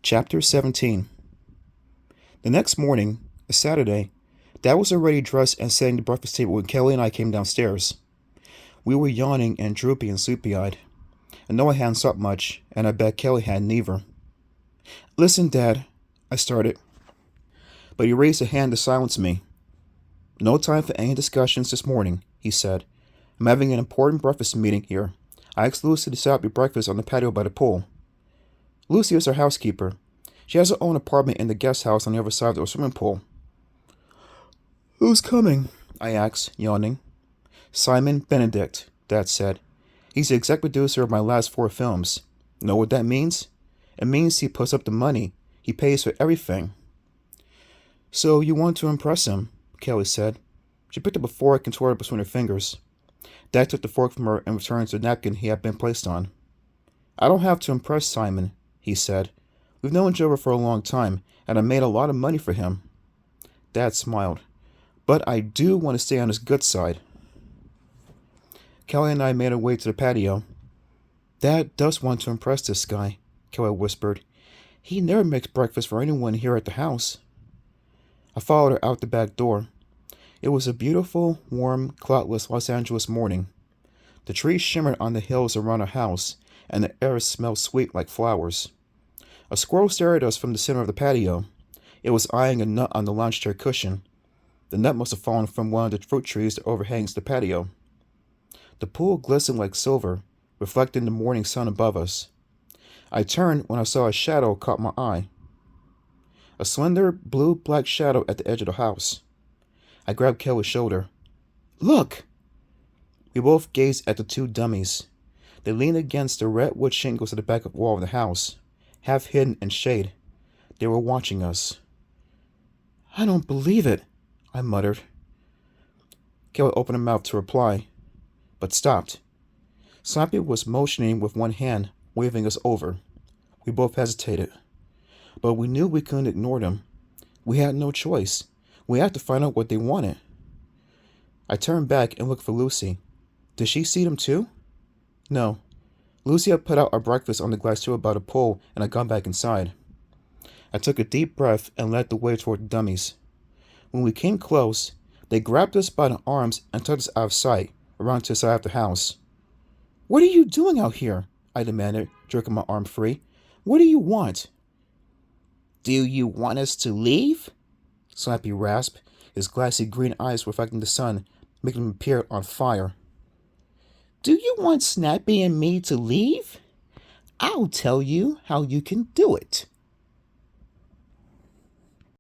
Chapter 17. The next morning, a Saturday, Dad was already dressed and setting the breakfast table when Kelly and I came downstairs. We were yawning and droopy and sleepy-eyed. I know I hadn't slept much, and I bet Kelly hadn't either. "Listen, Dad," I started, but he raised a hand to silence me. "No time for any discussions this morning," he said. "I'm having an important breakfast meeting here. I asked Lucy to set up your breakfast on the patio by the pool. Lucy is our housekeeper. She has her own apartment in the guest house on the other side of the swimming pool." "Who's coming?" I asked, yawning. "Simon Benedict," Dad said. "He's the exec producer of my last 4 films. Know what that means? It means he puts up the money. He pays for everything." "So you want to impress him," Kelly said. She picked up a fork and tore it between her fingers. Dad took the fork from her and returned to the napkin he had been placed on. "I don't have to impress Simon," he said. "We've known each other for a long time, and I made a lot of money for him." Dad smiled. "But I do want to stay on his good side." Kelly and I made our way to the patio. "Dad does want to impress this guy," Kelly whispered. "He never makes breakfast for anyone here at the house." I followed her out the back door. It was a beautiful, warm, cloudless Los Angeles morning. The trees shimmered on the hills around our house, and the air smelled sweet like flowers. A squirrel stared at us from the center of the patio. It was eyeing a nut on the lounge chair cushion. The nut must have fallen from one of the fruit trees that overhangs the patio. The pool glistened like silver, reflecting the morning sun above us. I turned when I saw a shadow caught my eye. A slender, blue-black shadow at the edge of the house. I grabbed Kelly's shoulder. "Look!" We both gazed at the 2 dummies. They leaned against the red wood shingles at the back wall of the house, half hidden in shade. They were watching us. "I don't believe it," I muttered. Kelly opened her mouth to reply, but stopped. Slappy was motioning with one hand, waving us over. We both hesitated. But we knew we couldn't ignore them. We had no choice. We had to find out what they wanted. I turned back and looked for Lucy. Did she see them too? No. Lucy had put out our breakfast on the glass tube by the pool and had gone back inside. I took a deep breath and led the way toward the dummies. When we came close, they grabbed us by the arms and took us out of sight, around to the side of the house. "What are you doing out here?" I demanded, jerking my arm free. "What do you want?" "Do you want us to leave?" Slappy rasped, his glassy green eyes reflecting the sun, making him appear on fire. "Do you want Snappy and me to leave? I'll tell you how you can do it."